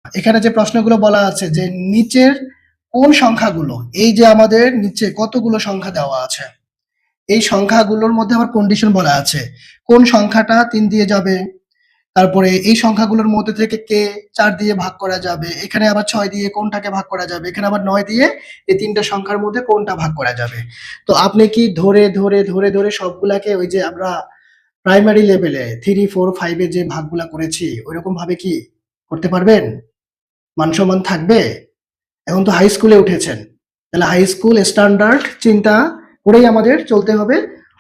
এখানে যে প্রশ্নগুলো বলা আছে যে নিচের কোন সংখ্যাগুলো, এই যে আমাদের নিচে কতগুলো সংখ্যা দেওয়া আছে, এই সংখ্যাগুলোর মধ্যে আবার কন্ডিশন বলা আছে কোন সংখ্যাটা 3 দিয়ে যাবে, তারপরে এই সংখ্যাগুলোর মধ্যে থেকে কে 4 দিয়ে ভাগ করা যাবে, এখানে আবার 6 দিয়ে কোনটাকে ভাগ করা যাবে, এখানে আবার 9 দিয়ে এই 3টা সংখ্যার মধ্যে কোনটা ভাগ করা যাবে। তো আপনি কি ধরে সবগুলাকে ওই যে আমরা প্রাইমারি লেভেলে 3, 4, 5 এ যে ভাগগুলা করেছি ওইরকম ভাবে কি করতে পারবেন? মান-সম্মান থাকবে? এখন তো হাই স্কুলে উঠেছেন। তাহলে হাই স্কুল স্ট্যান্ডার্ড চিন্তা করেই আমাদের চলতে হবে,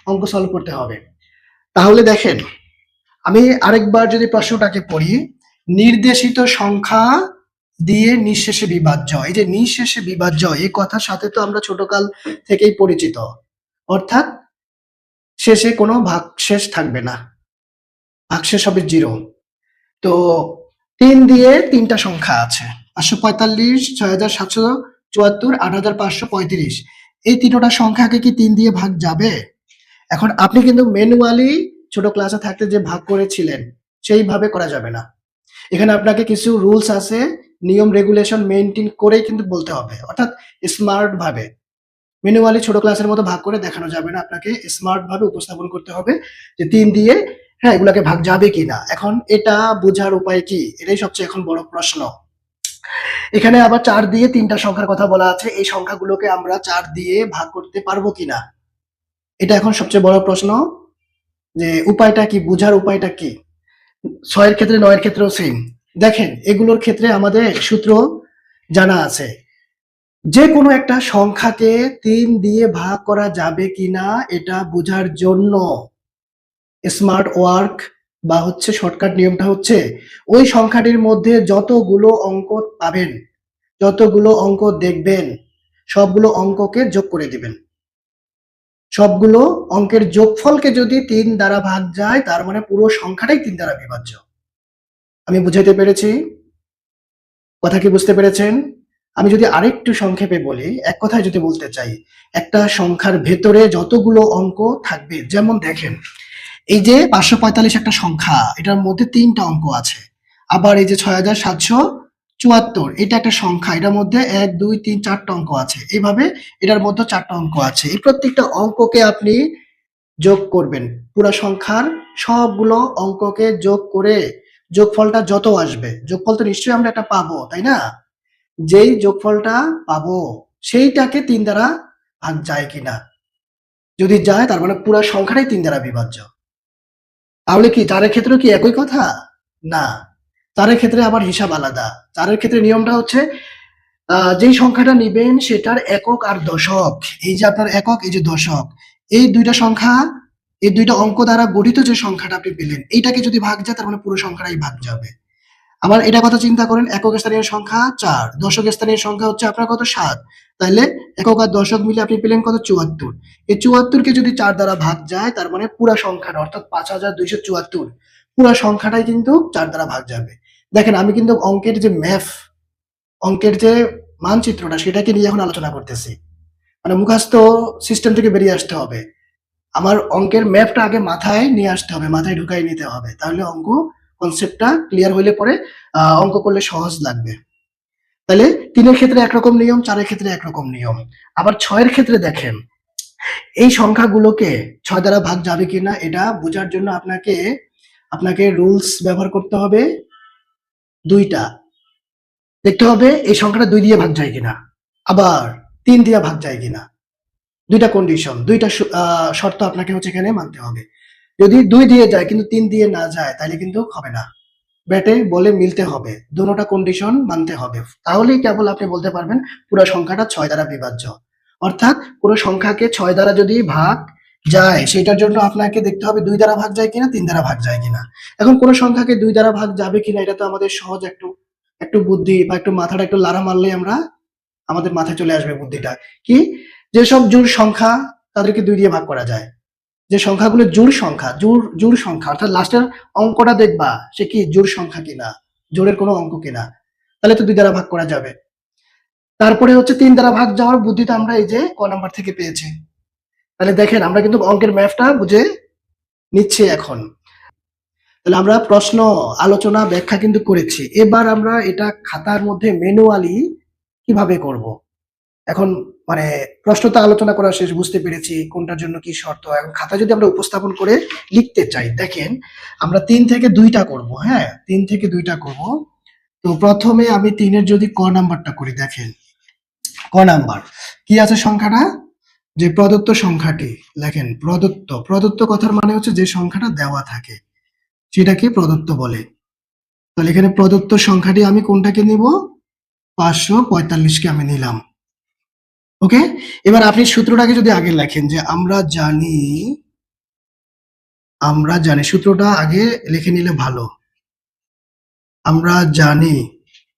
অঙ্ক সলভ করতে হবে। তাহলে দেখেন, আমি আরেকবার যদি প্রশ্নটাকে পড়ি, নির্দেশিত সংখ্যা দিয়ে নিঃশেষে বিভাজ্য। এই যে নিঃশেষে বিভাজ্য এই কথার সাথে তো আমরা ছোটকাল থেকেই পরিচিত। অর্থাৎ শেষে কোনো ভাগশেষ থাকবে না। ভাগশেষ হবে 0। তো 3 দিয়ে 3টা সংখ্যা আছে। 545, 6774, 8535। এই 3টা সংখ্যাকে কি 3 দিয়ে ভাগ যাবে? এখন আপনি কিন্তু ম্যানুয়ালি ছোট ক্লাসে থাকতে যে ভাগ করেছিলেন সেইভাবে করা যাবে না। এখানে আপনাকে কিছু রুলস আছে, নিয়ম রেগুলেশন মেইনটেইন করেই কিন্তু বলতে হবে। অর্থাৎ স্মার্ট ভাবে, ম্যানুয়ালি ছোট ক্লাসের মতো ভাগ করে দেখানো যাবে না, আপনাকে স্মার্ট ভাবে উপস্থাপন করতে হবে যে 3 দিয়ে হ্যাঁ এগুলাকে ভাগ যাবে কিনা। এখন এটা বোঝার উপায় কি, এটাই সবচেয়ে এখন বড় প্রশ্ন। এখানে আবার 4 দিয়ে 3টা সংখ্যার কথা বলা আছে, এই সংখ্যাগুলোকে আমরা 4 দিয়ে ভাগ করতে পারবো কিনা, এটা এখন সবচেয়ে বড় প্রশ্ন। যে উপায়টা কি, বোঝার উপায়টা কি। 6 এর ক্ষেত্রে 9 এর ক্ষেত্রেও সেম। দেখেন এগুলোর ক্ষেত্রে আমাদের সূত্র জানা আছে। যে কোনো একটা সংখ্যাকে 3 দিয়ে ভাগ করা যাবে কিনা এটা বোঝার জন্য স্মার্ট ওয়ার্ক বা হচ্ছে শর্টকাট নিয়মটা হচ্ছে ওই সংখ্যাটির মধ্যে যতগুলো অঙ্ক পাবেন, যতগুলো অঙ্ক দেখবেন, সবগুলো অঙ্ককে যোগ করে দিবেন। সবগুলো অঙ্কের যোগফলকে যদি 3 দ্বারা ভাগ যায় তার মানে পুরো সংখ্যাটাই 3 দ্বারা বিভাজ্য। আমি বুঝাইতে পেরেছি? কথা কি বুঝতে পেরেছেন? আমি যদি আরেকটু সংক্ষেপে বলি, এক কথায় যদি বলতে চাই, একটা সংখ্যার ভেতরে যতগুলো অঙ্ক থাকবে, যেমন দেখেন এই যে 545 একটা সংখ্যা, এটার মধ্যে 3টা অঙ্ক আছে। আবার এই যে 6774 এটা একটা সংখ্যা, এটার মধ্যে 1, 2, 3, 4টা অঙ্ক আছে। এইভাবে এটার মধ্যে 4টা অঙ্ক আছে। এই প্রত্যেকটা অঙ্ককে আপনি যোগ করবেন। পুরা সংখ্যার সবগুলো অঙ্ককে যোগ করে যোগফলটা যত আসবে, যোগফল তো নিশ্চয়ই আমরা একটা পাবো, তাই না? যেই যোগফলটা পাবো সেইটাকে 3 দ্বারা ভাগ যায় কিনা। যদি যায় তার মানে পুরা সংখ্যাটাই 3 দ্বারা বিভাজ্য। তাহলে কি 4 এর ক্ষেত্রেও কি একই কথা? না। 4 এর ক্ষেত্রে আবার হিসাব আলাদা। 4 এর ক্ষেত্রে নিয়মটা হচ্ছে যেই সংখ্যাটা নিবেন সেটার একক আর দশক। এই যে আপনার একক, এই যে দশক। এই 2টা সংখ্যা, এই 2টা অঙ্ক দ্বারা গঠিত যে সংখ্যাটা আপনি পেলেন, এইটাকে যদি ভাগ যায় তার মানে পুরো সংখ্যাটাই ভাগ যাবে। আবার এটা কথা চিন্তা করেন, একক স্থানীয় সংখ্যা 4, দশক স্থানীয় সংখ্যা হচ্ছে আপনার কত 7। তাইলে একক আর দশক মিলে আপনি পেলেন কত 74। এই 74 কে যদি 4 দ্বারা ভাগ যায় তার মানে পুরা সংখ্যাটা অর্থাৎ 5274 পুরা সংখ্যাটাই কিন্তু 4 দ্বারা ভাগ যাবে। দেখেন আমি কিন্তু অঙ্কের যে ম্যাথ, অঙ্কের যে মানচিত্রটা সেটাকে নিয়ে এখন আলোচনা করতেছি। মানে মুখস্থ সিস্টেম থেকে বেরিয়ে আসতে হবে। আমার অঙ্কের ম্যাপটা আগে মাথায় নিয়ে আসতে হবে, মাথায় ঢুকাই নিতে হবে। তাহলে অঙ্ক কনসেপ্টটা ক্লিয়ার হইলে পরে অঙ্ক করলে সহজ লাগবে। তাহলে 3 এর ক্ষেত্রে একরকম নিয়ম, 4 এর ক্ষেত্রে একরকম নিয়ম। আবার 6 এর ক্ষেত্রে দেখেন, এই সংখ্যাগুলোকে 6 দ্বারা ভাগ যাবে কিনা এটা বোঝার জন্য আপনাকে রুলস ব্যবহার করতে হবে 2টা। দেখতে হবে এই সংখ্যাটা 2 দিয়ে ভাগ যায় কিনা, আবার 3 দিয়ে ভাগ যায় কিনা। 2টা কন্ডিশন, 2টা শর্ত আপনাকে হচ্ছে এখানে মানতে হবে। যদি 2 দিয়ে যায় কিন্তু 3 দিয়ে না যায় তাহলে কিন্তু হবে না। ব্যাটে বলে মিলতে হবে, দোনোটা কন্ডিশন মানতে হবে। তাহলেই কেবল আপনি বলতে পারবেন পুরো সংখ্যাটা 6 দ্বারা বিভাজ্য। অর্থাৎ কোনো সংখ্যাকে 6 দ্বারা যদি ভাগ যায় সেটার জন্য আপনাকে দেখতে হবে 2 দ্বারা ভাগ যায় কিনা, 3 দ্বারা ভাগ যায় কিনা। এখন কোনো সংখ্যাকে 2 দ্বারা ভাগ যাবে কিনা এটা তো আমাদের সহজ, একটু বুদ্ধি বা একটু মাথাটা একটু লাড়া মারলেই আমাদের মাথায় চলে আসবে বুদ্ধিটা। কি, যেসব জোড় সংখ্যা তাদেরকে 2 দিয়ে ভাগ করা যায়। যে সংখ্যাগুলো জোড় সংখ্যা অর্থাৎ লাস্টের অঙ্কটা দেখবা সে কি জোড় সংখ্যা কিনা, জোড়ের কোনো অঙ্ক কিনা, তাহলে তো 2 দ্বারা ভাগ করা যাবে। তারপরে হচ্ছে 3 দ্বারা ভাগ যাওয়ার বুদ্ধিটা আমরা এই যে ক নাম্বার থেকে পেয়েছি। তাহলে দেখেন আমরা কিন্তু অঙ্কের ম্যাথটা বুঝে নিচ্ছি এখন। তাহলে আমরা প্রশ্ন, আলোচনা, ব্যাখ্যা কিন্তু করেছি। এবার আমরা এটা খাতার মধ্যে ম্যানুয়ালি কিভাবে করব। এখন মানে প্রশ্ন তো আলোচনা করা শেষ, বুঝতে পেরেছি কোনটার জন্য কি শর্ত। এখন খাতা যদি আমরা উপস্থাপন করে লিখতে চাই, দেখেন আমরা ৩ থেকে ২টা করব। হ্যাঁ, ৩ থেকে ২টা করব। তো প্রথমে আমি ৩ এর যদি ক নাম্বারটা করি, দেখেন ক নাম্বার কি আছে সংখ্যাটা, যে প্রদত্ত সংখ্যাটি। লেখেন প্রদত্ত, প্রদত্ত কথার মানে হচ্ছে যে সংখ্যাটা দেওয়া থাকে সেটাকে প্রদত্ত বলে। তাহলে এখানে প্রদত্ত সংখ্যাটি আমি কোনটাকে নিব, ৫৪৫কে আমি নিলাম। ওকে, এবার আপনি সূত্রটাকে যদি আগে লেখেন, যে আমরা জানি সূত্রটা আগে লিখে নিলে ভালো। আমরা জানি,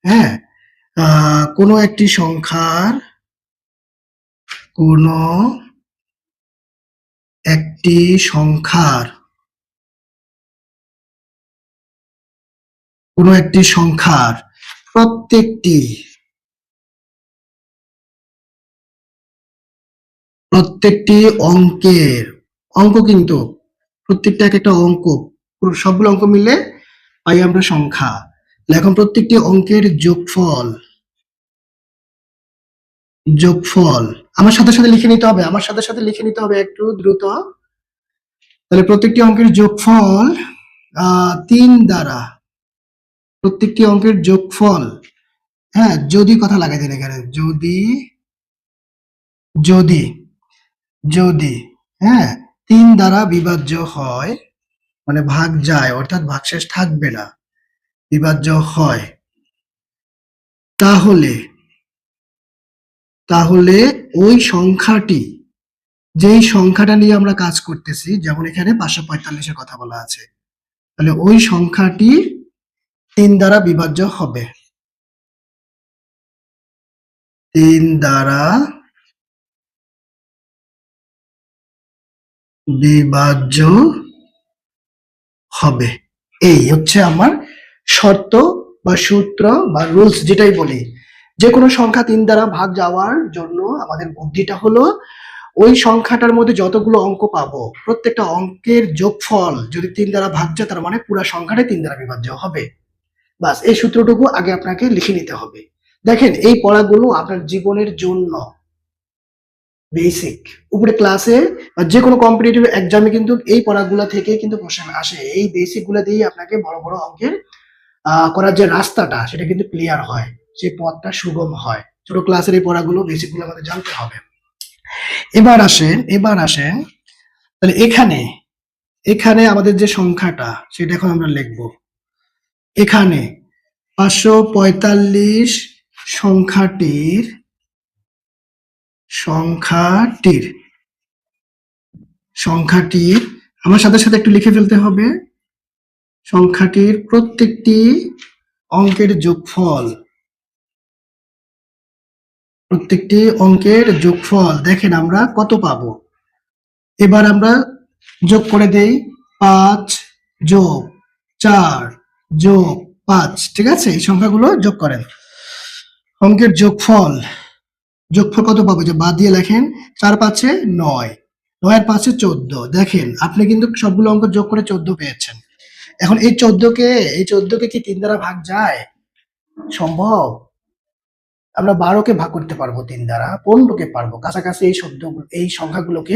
হ্যাঁ, কোনো একটি সংখ্যার, কোনো একটি সংখ্যার, কোনো একটি সংখ্যার প্রত্যেকটি প্রত্যেকটি অঙ্কের, অঙ্ক কিন্তু প্রত্যেকটা এক একটা অঙ্ক, পুরো সবগুলো অঙ্ক মিলে পাই আমরা সংখ্যা। এখন প্রত্যেকটি অঙ্কের যোগফল, যোগফল আমার সাথে সাথে লিখে নিতে হবে, আমার সাথে সাথে লিখে নিতে হবে একটু দ্রুত। তাহলে প্রত্যেকটি অঙ্কের যোগফল ৩ দ্বারা, প্রত্যেকটি অঙ্কের যোগফল, হ্যাঁ যদি কথা লাগাই দেন এখানে, যদি যদি যদি হ্যাঁ ৩ দ্বারা বিভাজ্য হয়, মানে ভাগ যায় অর্থাৎ ভাগশেষ থাকবে না, বিভাজ্য হয়, তাহলে তাহলে ওই সংখ্যাটি, যেই সংখ্যাটা নিয়ে আমরা কাজ করতেছি, যেমন এখানে ৫৪৫ এর কথা বলা আছে, তাহলে ওই সংখ্যাটি ৩ দ্বারা বিভাজ্য হবে, ৩ দ্বারা বিভাজ্য হবে। এই হচ্ছে আমার শর্ত বা সূত্র বা রুলস, যেটাই বলি। যে কোনো সংখ্যা ৩ দ্বারা ভাগ যাওয়ার জন্য আমাদের বুদ্ধিটা হলো, ওই সংখ্যাটার মধ্যে যতগুলো অঙ্ক পাবো প্রত্যেকটা অঙ্কের যোগফল যদি ৩ দ্বারা ভাগ যায়, তার মানে পুরো সংখ্যাটাই ৩ দ্বারা বিভাজ্য হবে। বাস, এই সূত্রটুকু আগে আপনাকে লিখে নিতে হবে। দেখেন এই পড়াগুলো আপনার জীবনের জন্য বেসিক। উপরে ক্লাসে বা যে কোনো কম্পিটিটিভ এক্সামে কিন্তু এই পড়াগুলা থেকে কিন্তু কোশ্চেন আসে। এই বেসিক গুলা দিয়েই আপনাকে বড় বড় অঙ্কের করার যে রাস্তাটা সেটা কিন্তু ক্লিয়ার হয়, সেই পথটা সুগম হয়। ছোট ক্লাসের এই পড়াগুলো বেসিক গুলো আমাদের জানতে হবে। এবার আসেন তাহলে এখানে, এখানে আমাদের যে সংখ্যাটা সেটা এখন আমরা লিখব। এখানে ৫৪৫ সংখ্যাটির সংখ্যাটির সংখ্যাটির আমার সাথে সাথে একটু লিখে ফেলতে হবে, সংখ্যাটির প্রত্যেকটি অঙ্কের যোগফল, প্রত্যেকটি অঙ্কের যোগফল দেখেন আমরা কত পাবো। এবার আমরা যোগ করে দেই, ৫ যোগ ৪ যোগ ৫, ঠিক আছে, এই সংখ্যাগুলো যোগ করেন। অঙ্কের যোগফল, যোগফল কত পাবো, যে বাদ দিয়ে লেখেন, ৪ ৫-এ ৯, ৯ আর ৫-এ ১৪। দেখেন আপনি কিন্তু সবগুলো অঙ্ক যোগ করে ১৪ পেয়েছেন। এখন এই ১৪কে কি ৩ দ্বারা ভাগ যায়? সম্ভব? আমরা ১২কে ভাগ করতে পারবো ৩ দ্বারা, ১৫কে পারবো, কাছাকাছি এই সংখ্যাগুলোকে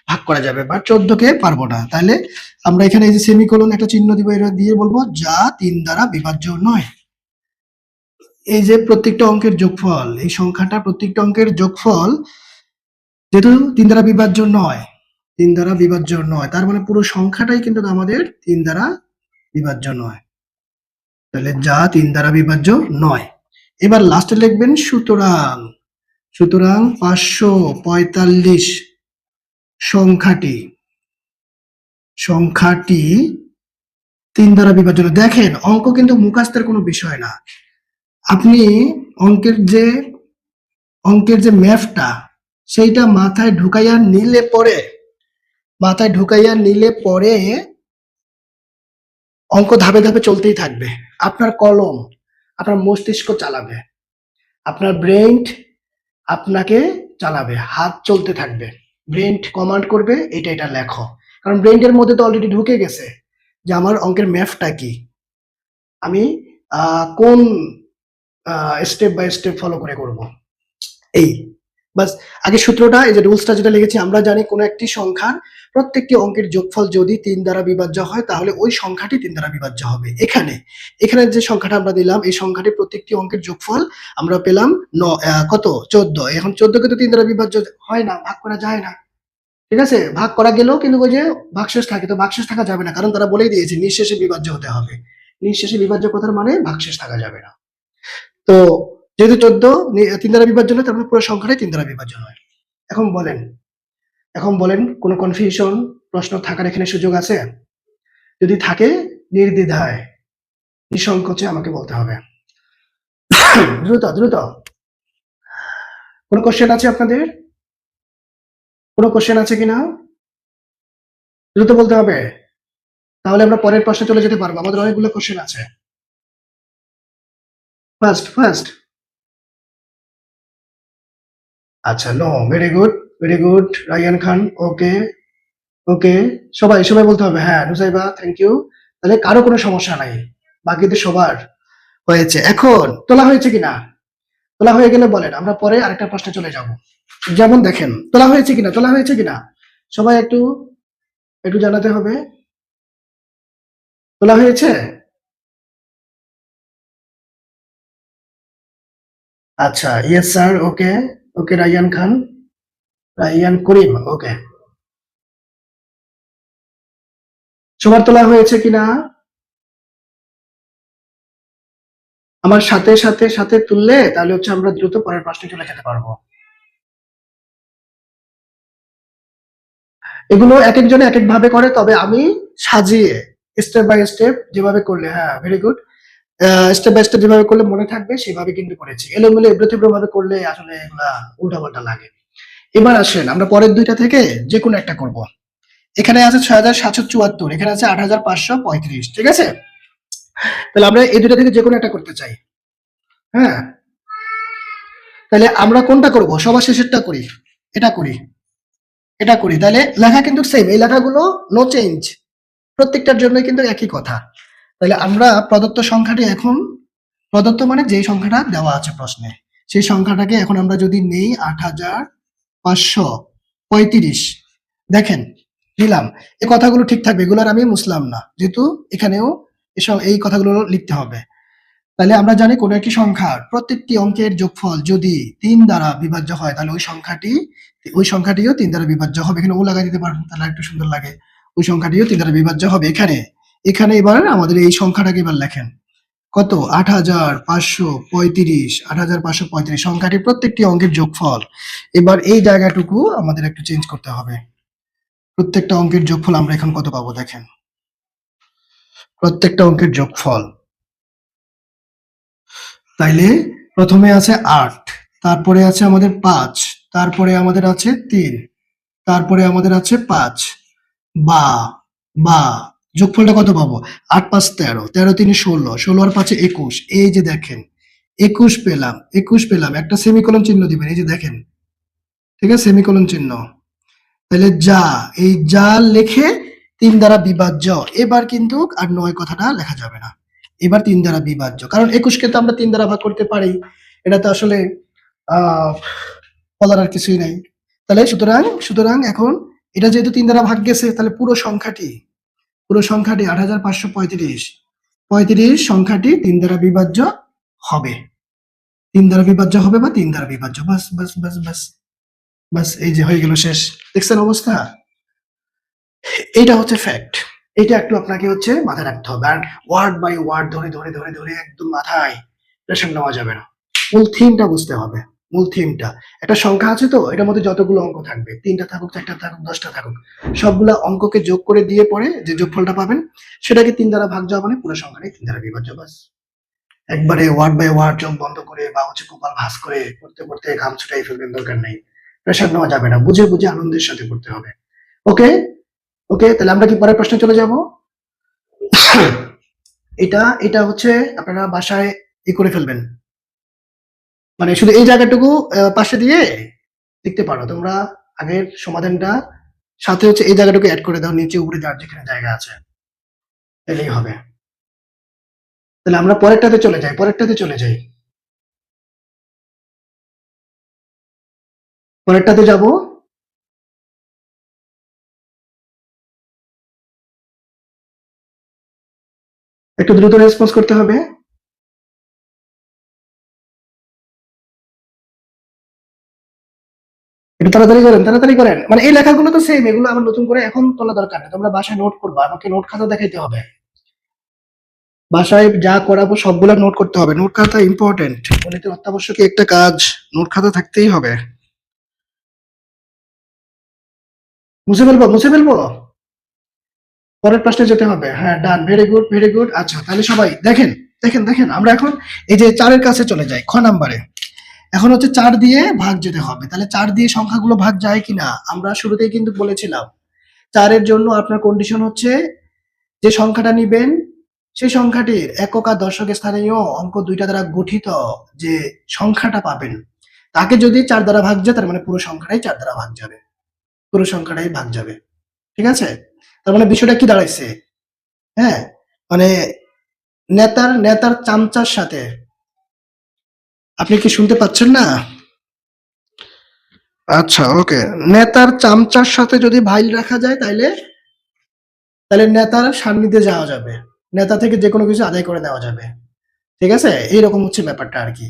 ভাগ করা যাবে, বাট ১৪কে পারবো না। তাহলে আমরা এখানে এই যে সেমিকোলন একটা চিহ্ন দিব, এটা দিয়ে বলবো যা ৩ দ্বারা বিভাজ্য নয়। এই যে প্রত্যেকটা অঙ্কের যোগফল, এই সংখ্যাটা প্রত্যেকটা অঙ্কের যোগফল যেহেতু ৩ দ্বারা বিভাজ্য নয়, ৩ দ্বারা বিভাজ্য নয়, তার মানে পুরো সংখ্যাটাই কিন্তু আমাদের ৩ দ্বারা বিভাজ্য নয়। তাহলে যা ৩ দ্বারা বিভাজ্য নয়। এবার লাস্টে লিখবেন সুতরাং, সুতরাং ৫৪৫ সংখ্যাটি, সংখ্যাটি ৩ দ্বারা বিভাজ্য নয়। দেখেন অঙ্ক কিন্তু মুখস্থের কোনো বিষয় না। আপনি অঙ্কের যে অঙ্কের যে ম্যাথটা সেইটা মাথায় ঢুকাইয়া নিলে পরে, মাথায় ঢুকাইয়া নিলে পরে অঙ্ক ধাপে ধাপে চলতেই থাকবে। আপনার কলম, আপনার মস্তিষ্ক চালাবে, আপনার ব্রেইন আপনাকে চালাবে, হাত চলতে থাকবে, ব্রেইন কমান্ড করবে এটা এটা লেখো, কারণ ব্রেইনের মধ্যে তো অলরেডি ঢুকে গেছে। যে আমার অঙ্কের ম্যাথটা কি, আমি কোন স্টেপ বাই স্টেপ ফলো করে করব। এই বাস, আগে সূত্রটা, এই যে রুলসটা যেটা লিখেছি, আমরা জানি কোনো একটি সংখ্যার প্রত্যেকটি অঙ্কের যোগফল যদি ৩ দ্বারা বিভাজ্য হয় তাহলে ওই সংখ্যাটি ৩ দ্বারা বিভাজ্য হবে। এখানে এখানে যে সংখ্যাটা আমরা দিলাম, এই সংখ্যাটি প্রত্যেকটি অঙ্কের যোগফল আমরা পেলাম কত, ১৪। এখন ১৪ কে তো ৩ দ্বারা বিভাজ্য হয় না, ভাগ করা যায় না। ঠিক আছে, ভাগ করা গেলেও কিন্তু ওই যে ভাগশেষ থাকে, তো ভাগশেষ থাকা যাবে না, কারণ তারা বলেই দিয়েছে নিঃশেষে বিভাজ্য হতে হবে। নিঃশেষে বিভাজ্য কথার মানে ভাগশেষ থাকা যাবে না। তো যেহেতু ১৪ ৩ দ্বারা বিভাজ্য নয়, তার মানে পুরো সংখ্যাটাই ৩ দ্বারা বিভাজ্য নয়। এখন বলেন, কোনো কনফিউশন, প্রশ্ন থাকার এখানে সুযোগ আছে? যদি থাকে নির্দ্বিধায় নিঃসংকোচে আমাকে বলতে হবে। দ্রুত দ্রুত। কোনো কোশ্চেন আছে আপনাদের? কোনো কোশ্চেন আছে কিনা? দ্রুত বলতে হবে, তাহলে আমরা পরের প্রশ্নে চলে যেতে পারবো, আমাদের অনেকগুলো কোশ্চেন আছে। First first. আচ্ছা, no, very good, very good. Rayan Khan, okay okay. সবাই সবাই বলতে হবে, হ্যাঁ। Nusaiba, thank you. তাহলে কারো কোনো সমস্যা নাই, বাকিদের সবার হয়েছে। এখন তোলা হয়েছে কিনা? তোলা হয়ে গেলে বলেন, আমরা পরে আরেকটা প্রশ্নে চলে যাব। যেমন দেখেন, তোলা হয়েছে কিনা, তোলা হয়েছে কিনা, সবাই একটু একটু জানাতে হবে। তোলা হয়েছে? আচ্ছা, ইয়েস স্যার, ওকে ওকে। রায়ান খান, রায়ান করিম, ওকে। সবার তোলা হয়েছে কিনা? আমার সাথে সাথে সাথে তুললে তাহলে হচ্ছে আমরা দ্রুত পরের প্রশ্নে চলে যেতে পারবো। এগুলো এক একজনে এক এক ভাবে করে, তবে আমি সাজিয়ে স্টেপ বাই স্টেপ যেভাবে করলে, হ্যাঁ, very good. Step by step যেভাবে করলে মনে থাকবে সেভাবে কিন্তু করেছি। এলোমেলো এবড়ো ভাবে করলে আসলে এগুলা উল্টাপাল্টা লাগে। এবার আসেন আমরা পরের দুইটা থেকে যে কোনো একটা করব। এখানে আছে ৬৭৭৪, এখানে আছে ৮৫৩৫, ঠিক আছে? তাহলে আমরা এই দুইটা থেকে যে কোনো একটা করতে চাই। হ্যাঁ, তাহলে আমরা কোনটা করব? সবার শেষেরটা করি, এটা করি, এটা করি। তাহলে লেখা কিন্তু সেম, এই লেখাগুলো নো চেঞ্জ, প্রত্যেকটার জন্য কিন্তু একই কথা। তাহলে আমরা প্রদত্ত সংখ্যাটি এখন, প্রদত্ত মানে যে সংখ্যাটা দেওয়া আছে প্রশ্নে, সেই সংখ্যাটাকে এখন আমরা যদি নেই ৮৫৩৫, দেখেন নিলাম। এই কথাগুলো ঠিক থাকবে, এগুলো আর আমি মুছলাম না, যেহেতু এখানেও এসব এই কথাগুলো লিখতে হবে। তাহলে আমরা জানি কোনো একটি সংখ্যার প্রত্যেকটি অঙ্কের যোগফল যদি ৩ দ্বারা বিভাজ্য হয় তাহলে ওই সংখ্যাটিও ৩ দ্বারা বিভাজ্য হবে। এখানে ও লাগাই দিতে পারবো, তাহলে একটু সুন্দর লাগে। ওই সংখ্যাটিও ৩ দ্বারা বিভাজ্য হবে। এখানে এখানে এবার আমাদের এই সংখ্যাটাকে এবার লেখেন, কত? ৮৫৩৫, ৮৫৩৫ সংখ্যাটি প্রত্যেকটি অঙ্কের যোগফল। এবার এই জায়গাটুকু আমাদের একটু চেঞ্জ করতে হবে। প্রত্যেকটা অঙ্কের যোগফল আমরা এখন কত পাবো দেখেন, প্রত্যেকটা অঙ্কের যোগফল। তাইলে প্রথমে আছে ৮, তারপরে আছে আমাদের ৫, তারপরে আমাদের আছে ৩, তারপরে আমাদের আছে ৫, বা বা যোগফলটা কত পাবো? ৮ ৫ ১৩, ১৩ ৩ ১৬, ১৬ আর ৫ ২১। এই যে দেখেন ২১ পেলাম, ২১ পেলাম। একটা সেমিকোলন চিহ্ন দিবেন, এই যে দেখেন, ঠিক আছে, সেমিকোলন চিহ্ন। তাহলে এই যা লেখে ৩ দ্বারা বিভাজ্য। এবার কিন্তু আর ৯ কথাটা লেখা যাবে না, এবার ৩ দ্বারা বিভাজ্য, কারণ ২১ কে তো আমরা ৩ দ্বারা ভাগ করতে পারি। এটা তো আসলে আহ বলার আর কিছুই নাই। তাহলে সুতরাং সুতরাং এখন এটা যেহেতু ৩ দ্বারা ভাগ গেছে, তাহলে পুরো সংখ্যাটি ৮৫৩৫, ৩৫ সংখ্যাটি ৩ দ্বারা বিভাজ্য হবে। ৩ দ্বারা বিভাজ্য হবে বা ৩ দ্বারা বিভাজ্য, বাস বাস বাস বাস বাস, এই যে হয়ে গেল, শেষ। দেখছেন অবস্থা? এটা হচ্ছে ফ্যাক্ট। এটা একটু আপনাকে হচ্ছে মাথায় রাখতে হবে, আর ওয়ার্ড বাই ওয়ার্ড ধরে ধরে ধরে ধরে একদম মাথায় প্রেশার নেওয়া যাবে না। মূল থিমটা বুঝতে হবে, মূল থিমটা। একটা সংখ্যা আছে, তো এটার মধ্যে যতগুলো অঙ্ক থাকবে, ৩টা থাকুক, ৪টা থাকুক, ১০টা থাকুক, সবগুলা অঙ্ককে যোগ করে দিয়ে পরে যে যোগফলটা পাবেন সেটাকে ৩ দ্বারা ভাগ যাওয়া মানে পুরো সংখ্যাটাই ৩ দ্বারা বিভাজ্য, বাস। একবারে ওয়ার্ড বাই ওয়ার্ড চোখ বন্ধ করে বা হচ্ছে কপাল ভাঁজ করে পড়তে পড়তে ঘাম ছুটাই ফেলবেন, দরকার নেই। প্রেশার নেওয়া যাবে না, বুঝে বুঝে আনন্দের সাথে পড়তে হবে। ওকে ওকে, তাহলে আমরা কি পরের প্রশ্নে চলে যাব? এটা এটা হচ্ছে আপনারা বাসায় করে ফেলবেন, মানে শুধু এই জায়গাটুকু পাশে দিয়ে লিখতে পারো তোমরা। আগের সমাধানটা সাথে হচ্ছে এই জায়গাটুকু অ্যাড করে দাও, নিচে উপরে যার যেখানে জায়গা আছে। এলেই হবে। তাহলে আমরা পরেরটাতে চলে যাই, পরেরটাতে চলে যাই, পরেরটাতে যাব। একটু দ্রুত রেসপন্স করতে হবে। একটু তাড়াতাড়ি করেন, তাড়াতাড়ি করেন। মানে এই লেখাগুলো তো সেম, এগুলো আমার নতুন করে এখন তোলা দরকার নেই, তোমরা বাসায় নোট করবা, আমাকে নোট খাতা দেখাইতে হবে। বাসায় যা করাবো সবগুলা নোট করতে হবে, নোট খাতা ইম্পর্টেন্ট, গণিতের অত্যাবশ্যকীয় একটা কাজ, নোট খাতা থাকতেই হবে। মুছে ফেলবো, মুছে ফেলবো। পরের প্রশ্নে যেতে হবে, হ্যাঁ ডান, ভেরি গুড, ভেরি গুড। আচ্ছা তাহলে সবাই দেখেন, দেখেন, দেখেন, আমরা এখন এই যে 4 এর কাছে চলে যাই, খ নাম্বারে। এখন হচ্ছে 4 দিয়ে ভাগ যেতে হবে, তাহলে 4 দিয়ে সংখ্যাগুলো ভাগ যায় কিনা আমরা শুরুতেই কিন্তু বলেছিলাম। 4 এর জন্য আপনার কন্ডিশন হচ্ছে যে সংখ্যাটা নিবেন সেই সংখ্যাটির একক আর দশক স্থানীয় অঙ্ক দুইটা দ্বারা গঠিত যে সংখ্যাটা পাবেন, তাকে যদি 4 দ্বারা ভাগ যায় তার মানে পুরো সংখ্যাটাই 4 দ্বারা ভাগ যাবে, পুরো সংখ্যাটাই ভাগ যাবে। ঠিক আছে? তার মানে বিষয়টা কি দাঁড়াইছে? হ্যাঁ, মানে নেতার নেতার চামচার সাথে, আপনি কি শুনতে পাচ্ছেন না? আচ্ছা ওকে, নেতার চামচার সাথে যদি ভাইল রাখা যায় তাইলে তাহলে নেতার সান্নিধ্যে যাওয়া যাবে, নেতা থেকে যে কোনো কিছু আদায় করে নেওয়া যাবে। ঠিক আছে, এইরকম হচ্ছে ব্যাপারটা আর কি।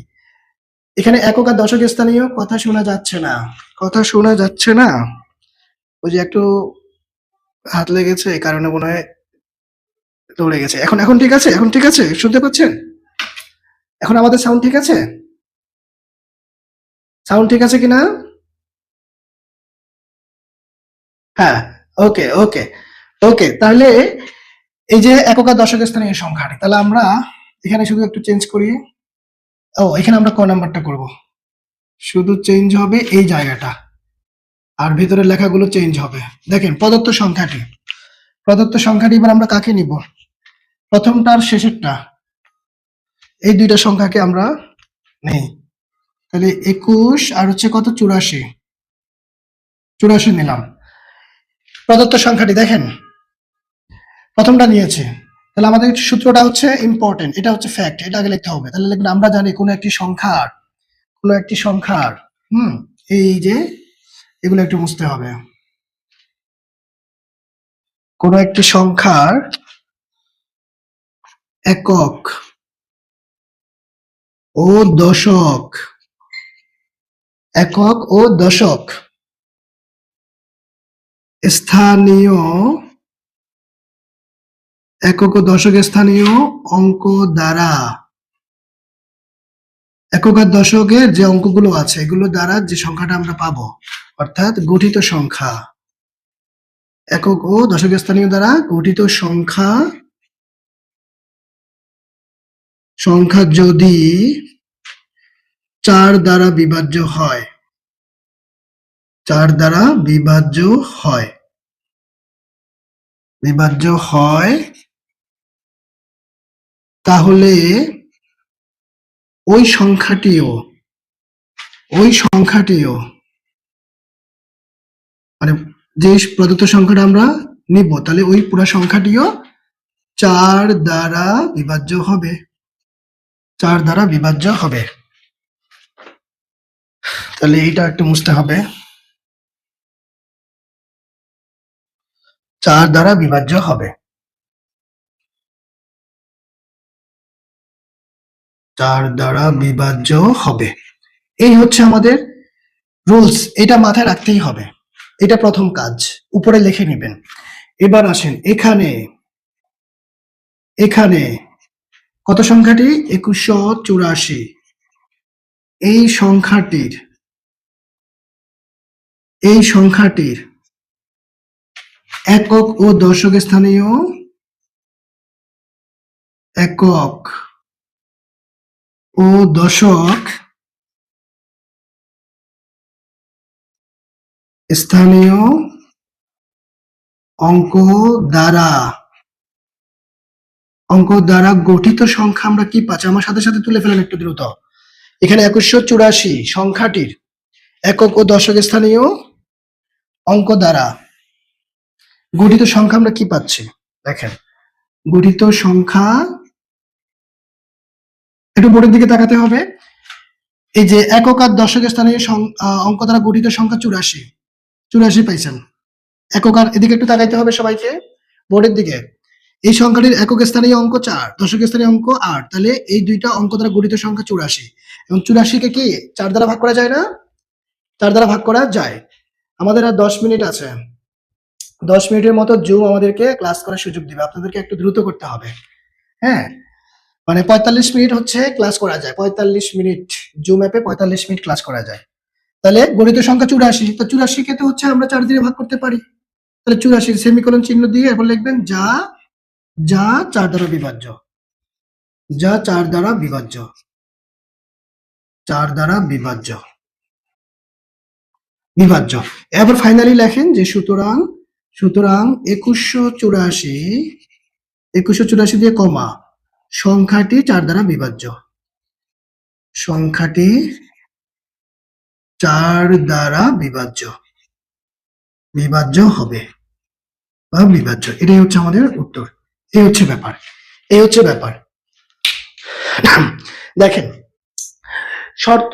এখানে একক আর দশক স্থানীয় কথা শোনা যাচ্ছে না, কথা শোনা যাচ্ছে না। ওই যে একটু হাত লেগেছে এই কারণে মনে হয় দৌড়ে গেছে। এখন এখন ঠিক আছে, এখন ঠিক আছে, শুনতে পাচ্ছেন? এখন আমাদের সাউন্ড ঠিক আছে? সাউন্ড ঠিক আছে কিনা? হ্যাঁ, ওকে ওকে ওকে। তাহলে এই যে একক আর দশক স্থানীয় সংখ্যাটি, তাহলে আমরা এখানে শুধু একটু চেঞ্জ করি। ও এখানে আমরা ক নাম্বারটা করব, শুধু চেঞ্জ হবে এই জায়গাটা, আর ভিতরের লেখাগুলো চেঞ্জ হবে। দেখেন প্রদত্ত সংখ্যাটি, প্রদত্ত সংখ্যাটি এবার আমরা কাকে নিব? প্রথমটা আর শেষেরটা, এই দুইটা সংখ্যাকে আমরা নেই। তাহলে 21 আর হচ্ছে কত, 84, 84 নিলাম। প্রদত্ত সংখ্যাটি দেখেন, প্রথমটা নিয়েছে, তাহলে আমাদের সূত্রটা হচ্ছে ইম্পর্টেন্ট, এটা হচ্ছে ফ্যাক্ট, এটা আগে লিখতে হবে। তাহলে লিখবেন আমরা জানি কোনো একটি সংখ্যার, কোনো একটি সংখ্যার, হুম, এই যে এগুলো একটু মুছতে হবে, কোনো একটি সংখ্যার একক ও দশক, একক ও দশক স্থানীয়, একক ও দশক স্থানীয় অঙ্ক দ্বারা, একক আর দশকের যে অঙ্কগুলো আছে এগুলো দ্বারা যে সংখ্যাটা আমরা পাবো, অর্থাৎ গঠিত সংখ্যা, একক ও দশক স্থানীয় দ্বারা গঠিত সংখ্যা, সংখ্যা যদি 4 দ্বারা বিভাজ্য হয়, 4 দ্বারা বিভাজ্য হয়, বিভাজ্য হয়, তাহলে ওই সংখ্যাটিও, ওই সংখ্যাটিও মানে যে প্রদত্ত সংখ্যাটা আমরা নিব তাহলে ওই পুরো সংখ্যাটিও 4 দ্বারা বিভাজ্য হবে, 4 দ্বারা বিভাজ্য হবে। তাহলে এইটা একটু মুছতে হবে, 4 দ্বারা বিভাজ্য হবে, 4 দ্বারা বিভাজ্য হবে। এই হচ্ছে আমাদের রুলস, এটা মাথায় রাখতেই হবে। এটা প্রথম কাজ, উপরে লিখে নেবেন। এবার আসেন এখানে, এখানে কত সংখ্যাটি, 2184, এই সংখ্যাটির, এই সংখ্যাটির একক ও দশক স্থানীয়, একক ও দশক স্থানীয় অঙ্ক দ্বারা, অঙ্ক দ্বারা গঠিত সংখ্যা আমরা কি পাচ্ছি, আমার সাথে সাথে তুলে ফেলেন একটু দ্রুত। এখানে 2184 সংখ্যাটির একক ও দশক স্থানীয় অঙ্ক দ্বারা গঠিত সংখ্যা আমরা কি পাচ্ছি, দেখেন গঠিত সংখ্যা, একটু বোর্ডের দিকে তাকাতে হবে। এই যে একক আর দশক স্থানীয় অঙ্ক দ্বারা গঠিত সংখ্যা 84, 84 পাইছেন। একক আর এদিকে একটু তাকাইতে হবে সবাইকে, বোর্ডের দিকে। এই সংখ্যাটির একক স্থানীয় অঙ্ক 4, দশক স্থানীয় অঙ্ক 8, তাহলে এই দুইটা অঙ্ক দ্বারা গঠিত সংখ্যা 84, এবং 84 কে কি 4 দ্বারা ভাগ করা যায় না? 4 দ্বারা ভাগ করা যায়। আমাদের আর 10 মিনিট আছে, 10 মিনিটের মতো জুম আমাদেরকে ক্লাস করার সুযোগ দিবে, আপনাদেরকে একটু দ্রুত করতে হবে। হ্যাঁ, মানে 45 মিনিট হচ্ছে ক্লাস করা যায়, 45 মিনিট জুম অ্যাপে 45 মিনিট ক্লাস করা যায়। তাহলে গণিত সংখ্যা 84, তো 84 কে তো হচ্ছে আমরা 4 দিয়ে ভাগ করতে পারি। তাহলে 84 সেমিকোলন চিহ্ন দিয়ে এরপর লিখবেন যা 4 দ্বারা বিভাজ্য, যা 4 দ্বারা বিভাজ্য, 4 দ্বারা বিভাজ্য, বিভাজ্য। এরপর ফাইনালি লেখেন যে সুতরাং 2184 দিয়ে কমা সংখ্যাটি 4 দ্বারা বিভাজ্য, সংখ্যাটি 4 দ্বারা বিভাজ্য হবে বা বিভাজ্য। এটাই হচ্ছে আমাদের উত্তর। এই হচ্ছে ব্যাপার। দেখেন, শর্ত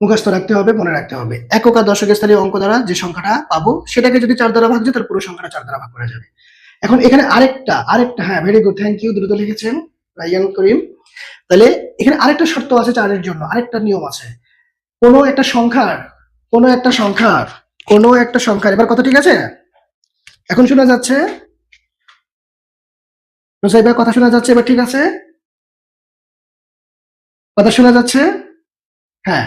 মুখস্থ রাখতে হবে, মনে রাখতে হবে। একক আর দশক স্থানীয় অঙ্ক দ্বারা যে সংখ্যাটা পাবো সেটাকে যদি 4 দ্বারা ভাগ যায়, তার পুরো সংখ্যাটা 4 দ্বারা ভাগ করা যাবে। এখন এখানে আরেকটা, হ্যাঁ ভেরি গুড, থ্যাংক ইউ, দ্রুত লিখেছেন রায়ান করিম। তাহলে এখানে আরেকটা শর্ত আছে 4 এর জন্য, আরেকটা নিয়ম আছে। কোনো একটা সংখ্যার, এবার কথা ঠিক আছে? এখন শোনা যাচ্ছে? কথা শোনা যাচ্ছে এবার? ঠিক আছে, কথা শোনা যাচ্ছে? হ্যাঁ,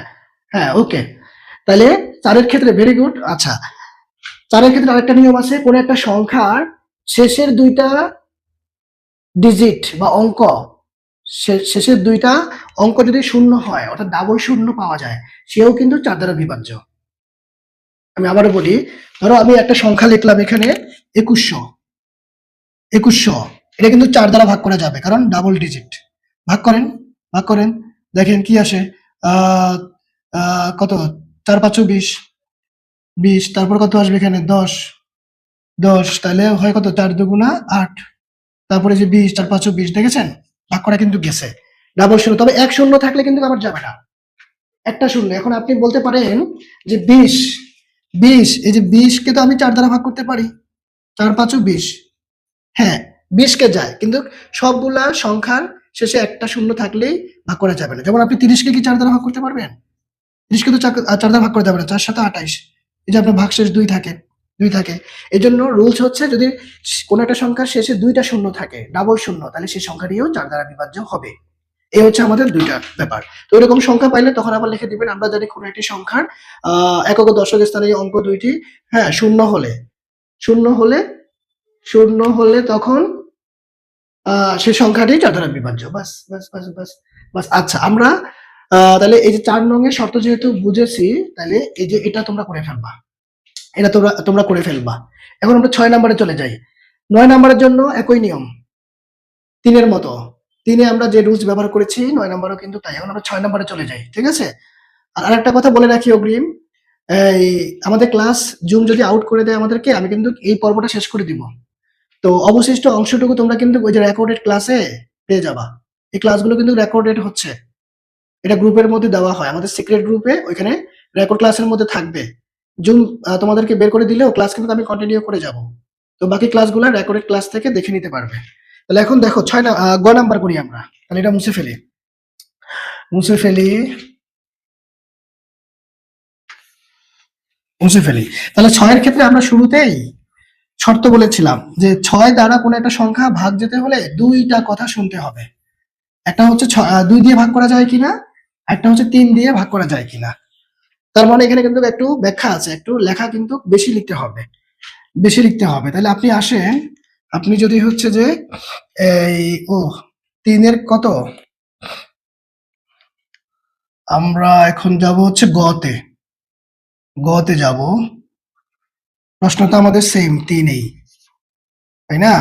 ওকে। তাহলে 4 ক্ষেত্রে ভেরি গুড। আচ্ছা, 4 ক্ষেত্রে আরেকটা নিয়ম আছে, কোন একটা সংখ্যার শেষের 2টা ডিজিট বা অঙ্ক, শেষের 2টা অঙ্ক যদি শূন্য হয়, অর্থাৎ ডাবল শূন্য পাওয়া যায়, সেও কিন্তু 4 দ্বারা বিভাজ্য। আমি আবারও বলি, ধরো আমি একটা সংখ্যা লিখলাম এখানে 2100, এটা কিন্তু 4 দ্বারা ভাগ করা যাবে, কারণ ডাবল ডিজিট। ভাগ করেন, দেখেন কি আসে। কত? 4 5 20, তারপর কত আসবে এখানে? 10, তাহলে হয় কত? 4 2 8, তারপরে যে 20, 4 5 20, দেখেছেন ভাগ করা কিন্তু গেছে। ডাবল শূন্য, তবে এক শূন্য থাকলে কিন্তু আবার যাবে না, একটা শূন্য। এখন আপনি বলতে পারেন যে 20, এই যে 20 কে তো আমি 4 দ্বারা ভাগ করতে পারি, 4 5 20, হ্যাঁ 20 কে যায়, কিন্তু সবগুলা সংখ্যার শেষে একটা শূন্য থাকলেই ভাগ করা যাবে না। যেমন আপনি 30 কে কি 4 দ্বারা ভাগ করতে পারবেন? 30 কে তো 4 দ্বারা ভাগ করা যাবে না, 4 7 28, এই যে আপনার ভাগশেষ 2 থাকে। এই জন্য রুলস হচ্ছে, যদি কোন একটা সংখ্যার শেষে 2টা শূন্য থাকে, ডাবল শূন্য, তাহলে সেই সংখ্যাটিও 4 দ্বারা বিভাজ্য হবে। এই হচ্ছে আমাদের 2টা ব্যাপার। তো এরকম সংখ্যা পাইলে তখন আবার লিখে দিবেন, আমরা জানি কোন একটি সংখ্যার একক ও দশক স্থানীয় অঙ্ক 2টি, হ্যাঁ শূন্য হলে তখন সেই সংখ্যাটি 4 দ্বারা বিভাজ্য। বাস। আচ্ছা, আমরা তাহলে এই যে 4 নং এর শর্ত যেহেতু বুঝেছি, তাহলে এই যে এটা তোমরা করে ফেলবা, এখন আমরা 6 নম্বরে চলে যাই। 9 নম্বরের জন্য একই নিয়ম, 3 এর মতো। 3 এ আমরা যে রুলস ব্যবহার করেছি, 9 নম্বরেও কিন্তু তাই। এখন আমরা 6 নম্বরে চলে যাই, ঠিক আছে? আর আরেকটা কথা বলে রাখি অগ্রিম, এই আমাদের ক্লাস জুম যদি আউট করে দেয় আমাদেরকে, আমি কিন্তু এই পর্বটা শেষ করে দিব। তো অবশিষ্ট অংশটুকু তোমরা কিন্তু ওই যে রেকর্ডেড ক্লাসে পেয়ে যাবা। এই ক্লাসগুলো কিন্তু রেকর্ডেড হচ্ছে, এটা গ্রুপের মধ্যে দেওয়া হয়, আমাদের সিক্রেট গ্রুপে, ওইখানে রেকর্ড ক্লাসের মধ্যে থাকবে। জুম তোমাদেরকে বের করে দিলেও ক্লাস কিন্তু আমি কন্টিনিউ করে যাব। তো বাকি ক্লাসগুলো রেকর্ডেড ক্লাস থেকে দেখে নিতে পারবে। তাহলে এখন দেখো 6 নাম্বার করি আমরা, তাহলে এটা মুছে ফেলি। তাহলে 6 এর ক্ষেত্রে আমরা শুরুতেই শর্ত বলেছিলাম যে 6 দ্বারা কোনো একটা সংখ্যা ভাগ যেতে হলে 2টা কথা শুনতে হবে। একটা হচ্ছে 2 দিয়ে ভাগ করা যায় কিনা, একটা হচ্ছে 3 দিয়ে ভাগ করা যায় কিনা। তার মানে এখানে কিন্তু একটু ব্যাখ্যা আছে, একটু লেখা কিন্তু বেশি লিখতে হবে। তাহলে আপনি আসেন, আপনি যদি হচ্ছে যে এই 3 এর কত, আমরা এখন যাব হচ্ছে গতে যাব। প্রশ্ন তো আমাদের সেম 3এই, তাই না?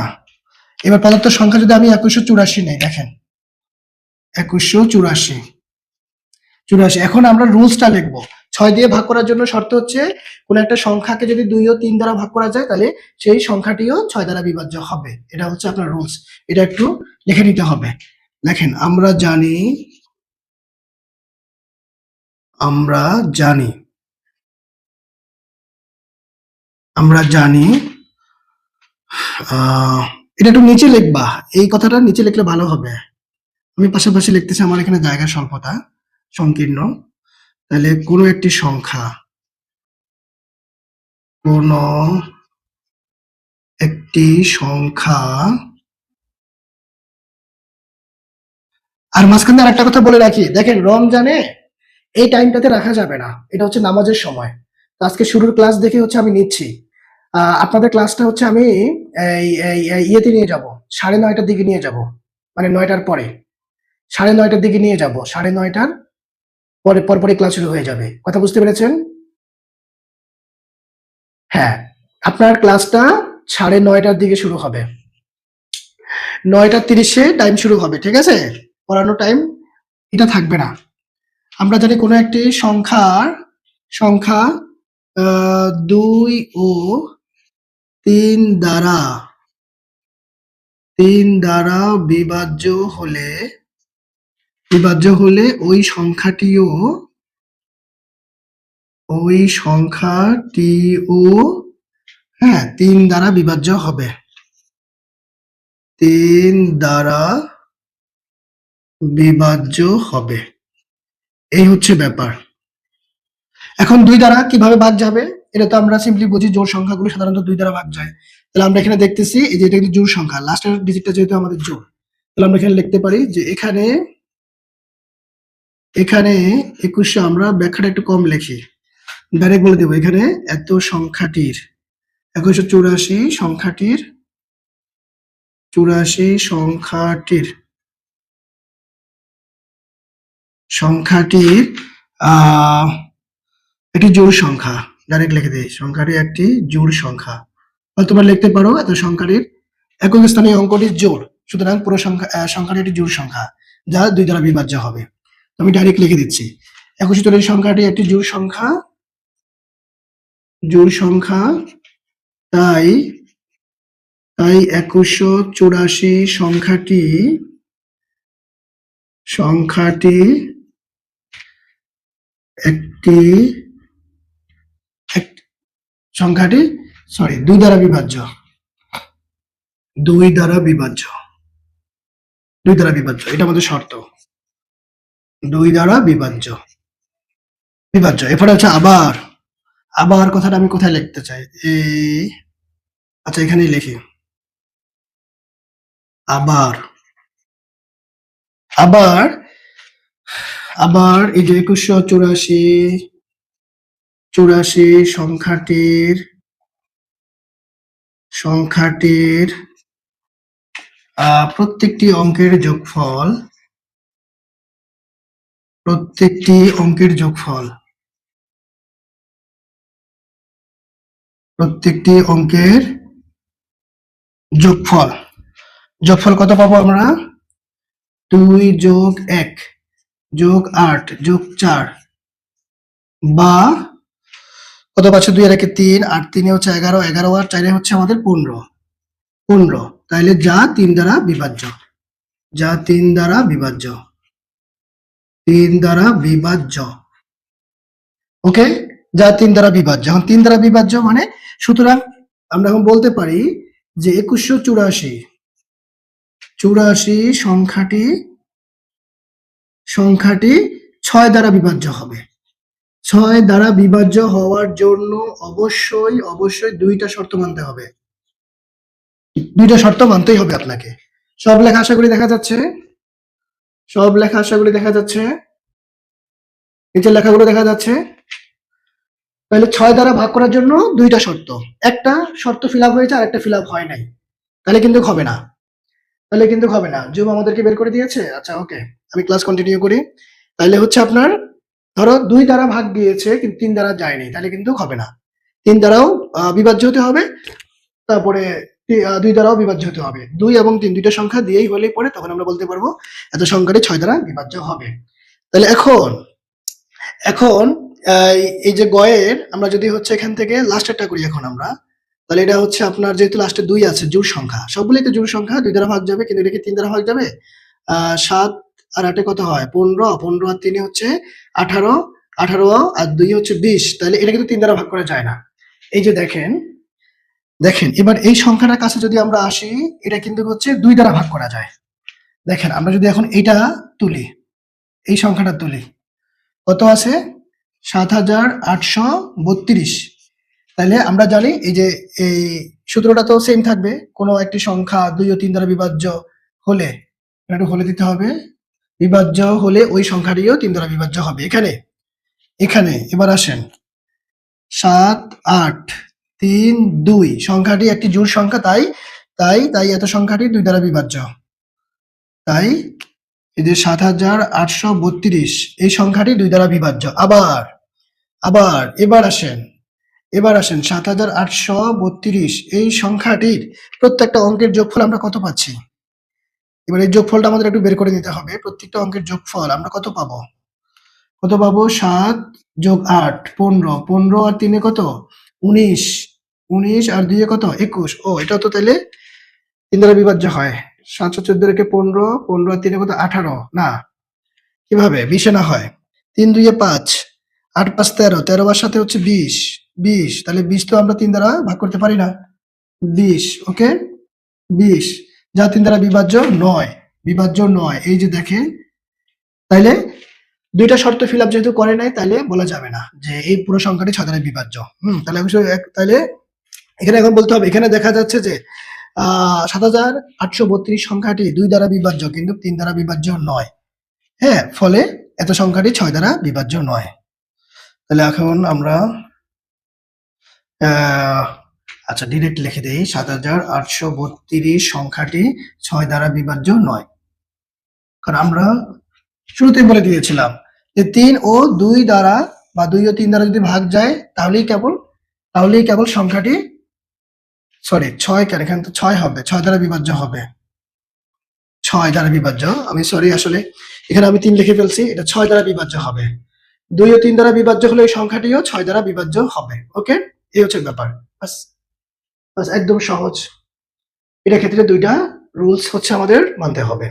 এবার পদার্থ সংখ্যা যদি আমি 2184 নেই, দেখেন 2184। এখন আমরা রুলসটা লিখবো। 6 দিয়ে ভাগ করার জন্য শর্ত হচ্ছে কোন একটা সংখ্যাকে যদি 2 ও 3 দ্বারা ভাগ করা যায় তাহলে সেই সংখ্যাটিও 6 দ্বারা বিভাজ্য হবে। এটা হচ্ছে আপনার রুলস। এটা একটু লিখে নিতে হবে। দেখেন আমরা জানি আমরা জানি আমরা জানি এটা একটু নিচে লিখবা, এই কথাটা নিচে লিখলে ভালো হবে। আমি পাশাপাশি লিখতেছি, আমার এখানে জায়গা স্বল্পতা, সংকীর্ণ। তাহলে কোনো একটি সংখ্যা, কোনো একটি সংখ্যা, আর মাঝখানে আরেকটা কথা বলে রাখি, দেখেন রমজানে এই টাইমটাতে রাখা যাবে না, এটা হচ্ছে নামাজের সময়। তো আজকে শুরুর ক্লাস দেখে হচ্ছে আমি নিচ্ছি। আপনাদের ক্লাসটা হচ্ছে আমি ইয়েতে নিয়ে যাব, 9:30টার দিকে নিয়ে যাব, মানে 9টার পরে, 9:30টার দিকে নিয়ে যাব, 9:30টার পরপরই ক্লাস শুরু হয়ে যাবে। কথা বুঝতে পেরেছেন? হ্যাঁ, আপনার ক্লাসটা 9:30টার দিকে শুরু হবে, 9:30-এ টাইম শুরু হবে, ঠিক আছে? পড়ানোর টাইম এটা থাকবে না। আমরা জানি কোনো একটি সংখ্যা 2 ও 3 দ্বারা বিভাজ্য হলে ওই সংখ্যাটিও হ্যাঁ 3 দ্বারা বিভাজ্য হবে। 3 দ্বারা বিভাজ্য হবে, এই হচ্ছে ব্যাপার। এখন 2 দ্বারা কিভাবে ভাগ যাবে? এটা তো আমরা সিম্পলি বুঝি, জোড় সংখ্যাগুলো সাধারণত 2 দ্বারা ভাগ যায়। তাহলে আমরা এখানে দেখতেছি এই যে এটা কিন্তু জোড় সংখ্যা, লাস্টের ডিজিটটা যেহেতু আমাদের জোড়, তাহলে আমরা এখানে লিখতে পারি যে এখানে 2100, আমরা ব্যাখ্যাটা একটু কম লিখি, ডাইরেক্ট বলে দেবো এখানে এত সংখ্যাটির 2184 সংখ্যাটির একটি জোড় সংখ্যা, ডাইরেক্ট লিখে দিই, সংখ্যাটি একটি জোড় সংখ্যা। তোমরা লিখতে পারো এত সংখ্যাটির একক স্থানীয় অঙ্কটির জোড়, সুতরাং পুরো সংখ্যাটি একটি জোড় সংখ্যা যা 2 দ্বারা বিভাজ্য হবে। আমি ডাইরেক্ট লিখে দিচ্ছি 2184 সংখ্যাটি একটি জোড় সংখ্যা, তাই 2184 সংখ্যাটি একটি 2 দ্বারা বিভাজ্য, 2 দ্বারা বিভাজ্য, এটা আমাদের শর্ত, 2 দ্বারা বিভাজ্য। এরপরে হচ্ছে আবার কথাটা আমি কোথায় লিখতে চাই, আচ্ছা এখানেই লিখি, আবার এই যে 2184 সংখ্যাটির প্রত্যেকটি অঙ্কের যোগফল, যোগফল কত পাবো আমরা? 2 যোগ 1 যোগ 8 যোগ 4, বা কত পাচ্ছ? 2 আর 1 3, 8 3 হচ্ছে 11, 11 আর 4 হচ্ছে আমাদের 15। তাহলে যা 3 দ্বারা বিভাজ্য, 3 দ্বারা বিভাজ্য, ওকে, যা 3 দ্বারা বিভাজ্য। এখন 3 দ্বারা বিভাজ্য মানে, সুতরাং আমরা এখন বলতে পারি যে 2184 সংখ্যাটি 6 দ্বারা বিভাজ্য হবে। 6 দ্বারা বিভাজ্য হওয়ার জন্য অবশ্যই 2টা শর্ত মানতে হবে, 2টা শর্ত মানতেই হবে আপনাকে। সব লেখা আশা করি দেখা যাচ্ছে, নিচের লেখাগুলো দেখা যাচ্ছে। তাহলে 6 দ্বারা ভাগ করার জন্য 2টা শর্ত, একটা শর্ত ফিল আপ হয়েছে আর একটা ফিল আপ হয় নাই, তাহলে কিন্তু হবে না, জুম আমাদেরকে বের করে দিয়েছে। আচ্ছা ওকে, আমি ক্লাস কন্টিনিউ করি। তাহলে হচ্ছে আপনার ধরো 2 দ্বারা ভাগ গিয়েছে কিন্তু 3 দ্বারা যায়নি, তাহলে কিন্তু হবে না। 3 দ্বারাও বিভাজ্য হতে হবে, তারপরে 2 দ্বারাও বিভাজ্য হতে হবে। 2 এবং 3 দুইটা সংখ্যা দিয়েই হলেই পরে তখন আমরা বলতে পারবো এত সংখ্যাটি 6 দ্বারা বিভাজ্য হবে। তাহলে এখন এই যে গয়ের আমরা যদি হচ্ছে এখান থেকে লাস্টেরটা করি এখন আমরা, তাহলে এটা হচ্ছে আপনার যেহেতু লাস্টে ২ আছে জোড় সংখ্যা। সবগুলোই তো জোড় সংখ্যা ২ দ্বারা ভাগ যাবে, কিন্তু এটা কি ৩ দ্বারা ভাগ যাবে? ৭ আর ৮ এ কত হয়? ১৫, ১৫ আর ৩ হচ্ছে ১৮, ১৮ আর ২ হচ্ছে ২০। তাহলে এটা কিন্তু ৩ দ্বারা ভাগ করা যায় না। এই যে দেখেন, এবার এই সংখ্যাটার কাছে যদি আমরা আসি, এটা কিন্তু হচ্ছে ২ দ্বারা ভাগ করা যায়। দেখেন আমরা যদি এখন এইটা তুলি, এই সংখ্যাটা তুলি, কত আছে? ৭৮৩২। তাইলে আমরা জানি এই যে এই সূত্রটা তো সেম থাকবে। কোনো একটি সংখ্যা ২ ও ৩ দ্বারা বিভাজ্য হলে, একটু হলে দিতে হবে, বিভাজ্য হলে ওই সংখ্যাটিও ৩ দ্বারা বিভাজ্য হবে। এখানে এবার আসেন, ৭, ৮, ৩, ২ সংখ্যাটি একটি জোড় সংখ্যা, তাই এত সংখ্যাটি ২ দ্বারা বিভাজ্য। তাই এই যে ৭৮৩২ এই সংখ্যাটি ২ দ্বারা বিভাজ্য। আবার এবার আসেন ৭৮৩২ এই সংখ্যাটির প্রত্যেকটা অঙ্কের যোগফল আমরা কত পাচ্ছি? এবার এই যোগফলটা আমাদের একটু বের করে নিতে হবে। প্রত্যেকটা অঙ্কের যোগফল আমরা কত পাবো? ৭ যোগ ৮ ১৫, ১৫ আর ৩ এ কত? ১৯, ১৯ আর ২ এ কত? ২১। ও এটাও তো তাইলে ৩ দ্বারা বিভাজ্য হয়। ৭১৪ রেখে ১৫, ১৫ আর ৩ এ কত? ১৮। না, কিভাবে? ২০ এ না হয়। ৩ ২ এ ৫, ৮ ৫ ১৩, ১৩ আর সাথে হচ্ছে ২০, ২০। তাহলে ২০ তো আমরা ৩ দ্বারা ভাগ করতে পারি না। ২০, ওকে? ২০ যা ৩ দ্বারা বিভাজ্য নয়। এই যে দেখেন, তাইলে ২ টা শর্ত ফিল আপ যেহেতু করে নাই, তাহলে বলা যাবে না যে এই পুরো সংখ্যাটি ৬ দ্বারা বিভাজ্য। তাহলে অবশ্যই তাইলে এখানে এখন বলতে হবে, এখানে দেখা যাচ্ছে যে ৭৮৩২ সংখ্যাটি ২ দ্বারা বিভাজ্য কিন্তু ৩ দ্বারা বিভাজ্য নয়। হ্যাঁ, ফলে এত সংখ্যাটি ৬ দ্বারা বিভাজ্য নয়। তাহলে এখন আমরা আচ্ছা ডিরেক্ট লিখে দেই, ৭৮৩২ সংখ্যাটি ৬ দ্বারা বিভাজ্য নয়। কারণ আমরা শুরুতেই বলে দিয়েছিলাম যে ৩ ও ২ দ্বারা বা ২ ও ৩ দ্বারা যদি ভাগ যায় তাহলেই কেবল সংখ্যাটি, সরি ৬ কেন, এখানে তো ৬ হবে, ৬ দ্বারা বিভাজ্য হবে। ৬ দ্বারা বিভাজ্য, আমি সরি আসলে এখানে আমি ৩ লিখে ফেলছি, এটা ৬ দ্বারা বিভাজ্য হবে। ২ ও ৩ দ্বারা বিভাজ্য হলে এই সংখ্যাটিও ৬ দ্বারা বিভাজ্য হবে। ওকে? এই হচ্ছে ব্যাপার। বাস একদম সহজ। এটার ক্ষেত্রে ২ টা রুলস হচ্ছে আমাদের মানতে হবে।